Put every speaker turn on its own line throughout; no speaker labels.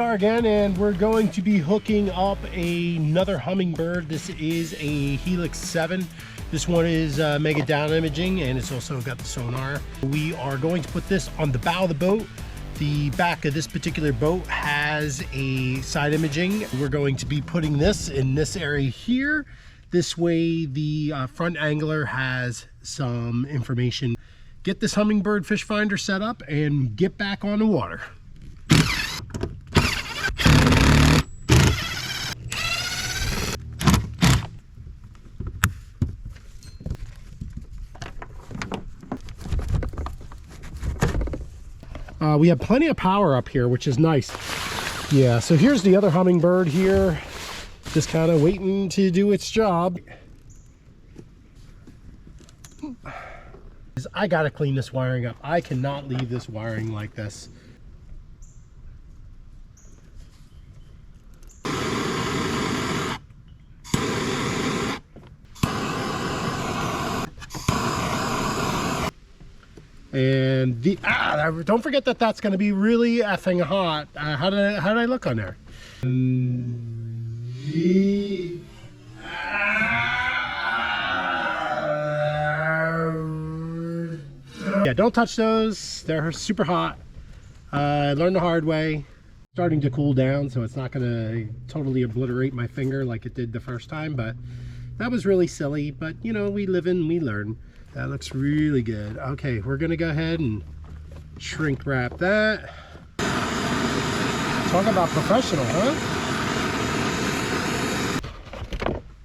are again, and we're going to be hooking up another Humminbird. This is a Helix 7. This one is mega down imaging, and it's also got the sonar. We are going to put this on the bow of the boat. The back of this particular boat has a side imaging. We're going to be putting this in this area here. This way the front angler has some information. Get this Humminbird fish finder set up and get back on the water. We have plenty of power up here, which is nice. Yeah, so here's the other Humminbird here, just kind of waiting to do its job. I gotta clean this wiring up. I cannot leave this wiring like this. And don't forget that that's going to be really effing hot. How did I look on there? Yeah, don't touch those. They're super hot. I learned the hard way. Starting to cool down, so it's not going to totally obliterate my finger like it did the first time, but that was really silly. But you know, we live and we learn. That looks really good. Okay, we're gonna go ahead and shrink wrap that. Talk about professional, huh?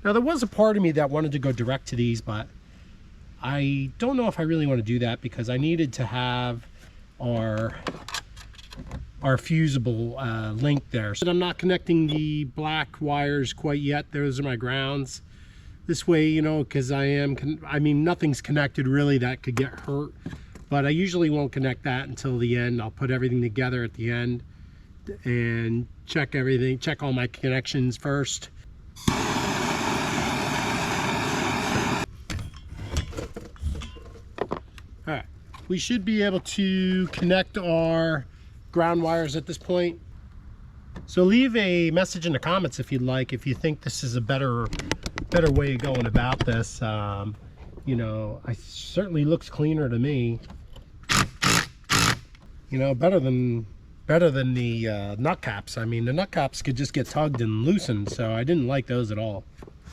Now there was a part of me that wanted to go direct to these, but I don't know if I really want to do that because I needed to have our fusible link there. So I'm not connecting the black wires quite yet. Those are my grounds. This way, you know, because I mean, nothing's connected really that could get hurt, but I usually won't connect that until the end. I'll put everything together at the end and check everything, check all my connections first. All right, we should be able to connect our ground wires at this point. So leave a message in the comments if you'd like, if you think this is a better way of going about this. You know, it certainly looks cleaner to me. You know, better than the nut caps. I mean, the nut caps could just get tugged and loosened, so I didn't like those at all.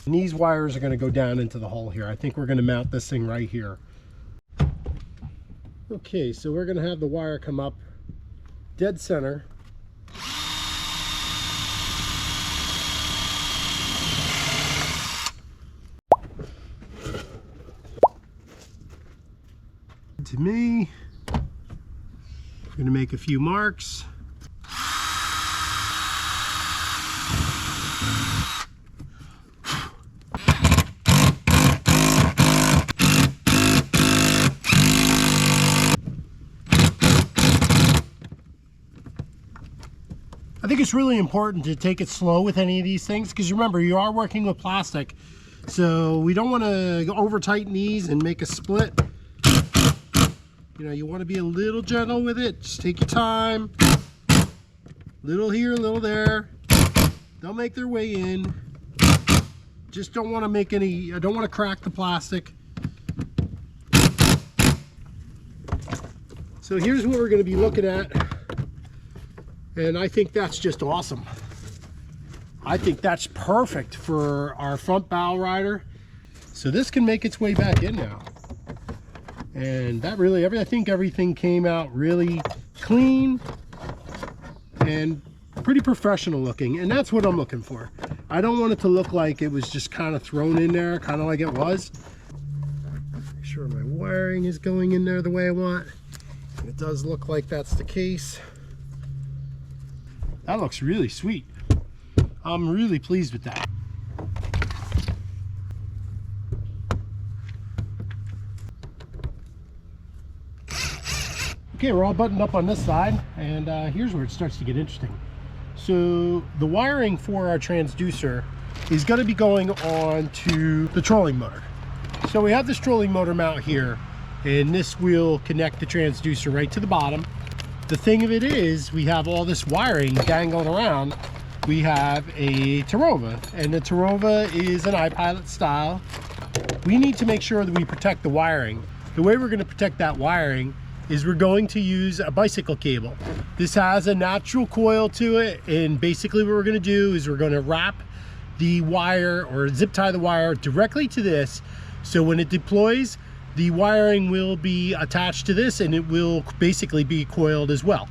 And these wires are going to go down into the hole here. I think we're going to mount this thing right here. Okay, so we're going to have the wire come up dead center. To me, I'm going to make a few marks. I think it's really important to take it slow with any of these things because remember, you are working with plastic, so we don't want to over tighten these and make a split. You know, you want to be a little gentle with it. Just take your time. Little here, little there. They'll make their way in. Just don't want to make any, I don't want to crack the plastic. So here's what we're going to be looking at. And I think that's just awesome. I think that's perfect for our front bow rider. So this can make its way back in now. And that really, I think everything came out really clean and pretty professional looking, and that's what I'm looking for. I don't want it to look like it was just kind of thrown in there, kind of like it was. Make sure my wiring is going in there the way I want. And it does look like that's the case. That looks really sweet. I'm really pleased with that. Okay, we're all buttoned up on this side, and here's where it starts to get interesting. So the wiring for our transducer is going to be going on to the trolling motor. So we have this trolling motor mount here, and this will connect the transducer right to the bottom. the thing of it is, we have all this wiring dangling around. We have a Tarova, and the Tarova is an iPilot style. We need to make sure that we protect the wiring. The way we're going to protect that wiring is we're going to use a bicycle cable. This has a natural coil to it, and basically what we're going to do is we're going to wrap the wire or zip tie the wire directly to this, so when it deploys, the wiring will be attached to this and it will basically be coiled as well.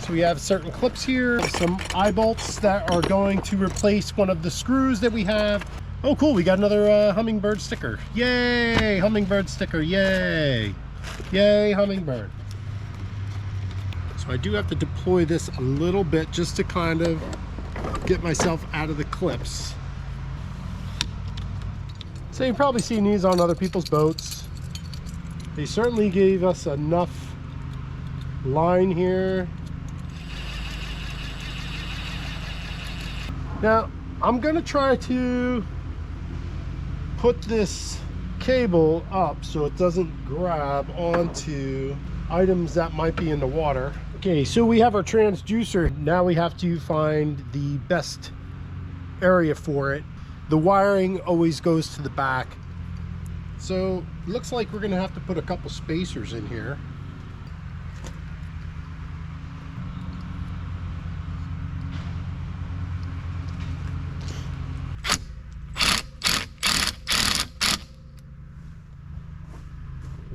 So we have certain clips here, some eye bolts that are going to replace one of the screws that we have. Oh cool, we got another Humminbird sticker. Yay, Humminbird sticker, yay. Yay, Humminbird. So I do have to deploy this a little bit just to kind of get myself out of the clips. So you've probably seen these on other people's boats. They certainly gave us enough line here. Now, I'm gonna try to put this cable up so it doesn't grab onto items that might be in the water. Okay, so we have our transducer. Now we have to find the best area for it. The wiring always goes to the back. So looks like we're gonna have to put a couple spacers in here.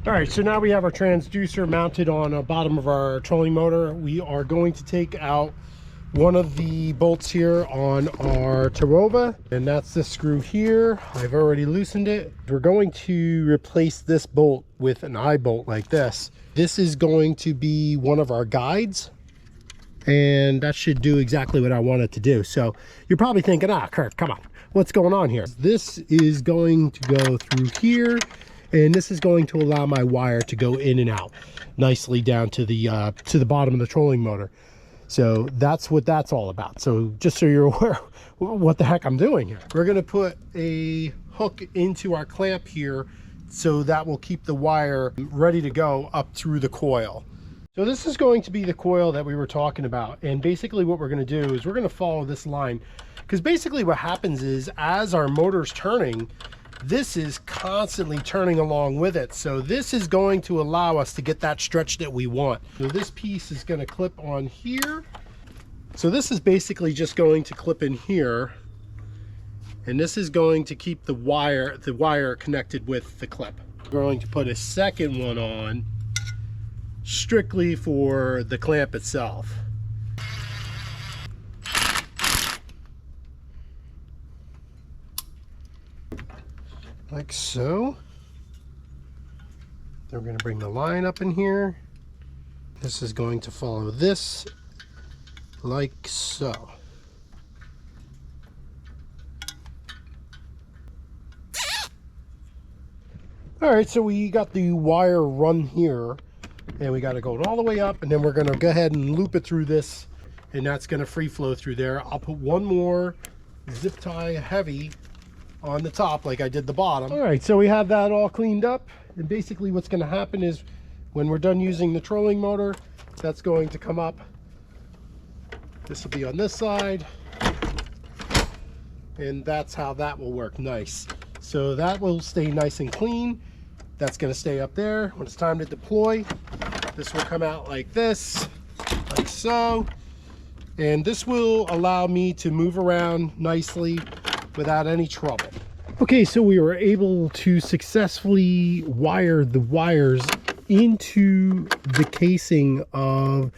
All right, so now we have our transducer mounted on the bottom of our trolling motor. We are going to take out one of the bolts here on our Tarova, and that's this screw here. I've already loosened it. We're going to replace this bolt with an eye bolt like this. This is going to be one of our guides, and that should do exactly what I want it to do. So you're probably thinking, Kurt, come on, what's going on here? This is going to go through here, and this is going to allow my wire to go in and out nicely down to the bottom of the trolling motor. So that's what that's all about. So just so you're aware what the heck I'm doing here. We're gonna put a hook into our clamp here, so that will keep the wire ready to go up through the coil. So this is going to be the coil that we were talking about. And basically what we're gonna do is we're gonna follow this line, because basically what happens is as our motor's turning, this is constantly turning along with it. So this is going to allow us to get that stretch that we want. So this piece is going to clip on here. So this is basically just going to clip in here. And this is going to keep the wire connected with the clip. We're going to put a second one on strictly for the clamp itself. Like so. Then we're going to bring the line up in here. This is going to follow this like so. All right, so we got the wire run here, and we got to go all the way up, and then we're going to go ahead and loop it through this, and that's going to free flow through there. I'll put one more zip tie heavy on the top like I did the bottom. All right, so we have that all cleaned up, and basically what's going to happen is when we're done using the trolling motor, that's going to come up. This will be on this side, and that's how that will work. Nice. So that will stay nice and clean. That's going to stay up there. When it's time to deploy, this will come out like this, like so, and this will allow me to move around nicely without any trouble. Okay, so we were able to successfully wire the wires into the casing of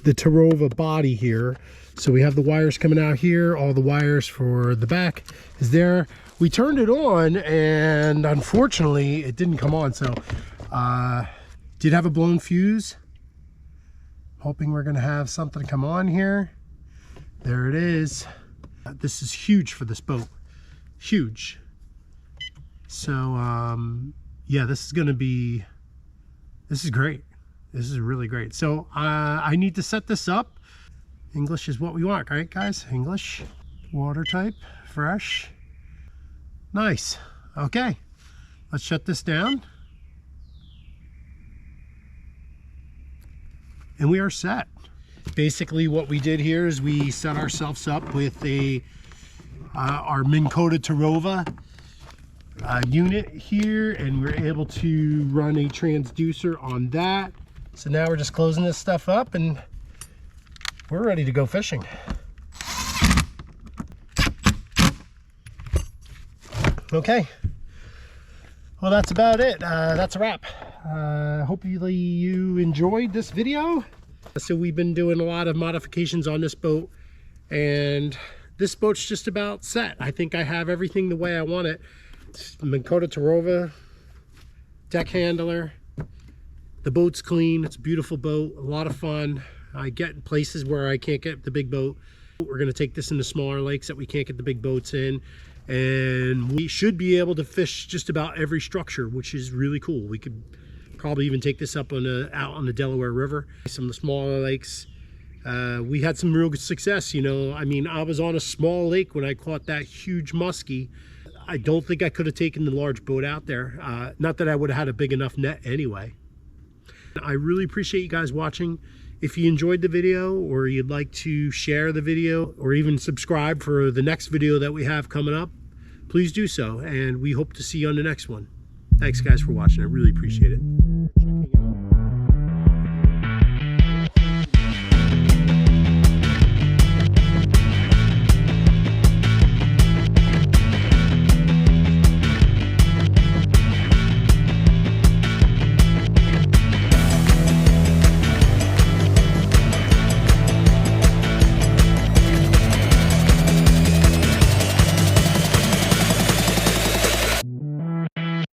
the Tarova body here. So we have the wires coming out here, all the wires for the back is there. We turned it on, and unfortunately it didn't come on. So did have a blown fuse. Hoping we're gonna have something come on here. There it is. This is huge for this boat. Huge. So yeah, this is great. This is really great. So I need to set this up. English is what we want, right guys? English, water type, fresh, nice. Okay, let's shut this down. and we are set. Basically what we did here is we set ourselves up with our Minn Kota Tarova unit here, and we're able to run a transducer on that. So now we're just closing this stuff up and we're ready to go fishing. Okay, well, that's about it. That's a wrap. Hopefully you enjoyed this video. So we've been doing a lot of modifications on this boat, and this boat's just about set. I think I have everything the way I want it. Minn Kota Tarova, deck handler. The boat's clean. It's a beautiful boat, a lot of fun. I get places where I can't get the big boat. We're going to take this into smaller lakes that we can't get the big boats in, and we should be able to fish just about every structure, which is really cool. We could probably even take this up on out on the Delaware River, some of the smaller lakes. We had some real good success, you know. I mean, I was on a small lake when I caught that huge muskie. I don't think I could have taken the large boat out there. Not that I would have had a big enough net anyway. I really appreciate you guys watching. If you enjoyed the video, or you'd like to share the video, or even subscribe for the next video that we have coming up, please do so, and we hope to see you on the next one. Thanks guys for watching. I really appreciate it. Checking out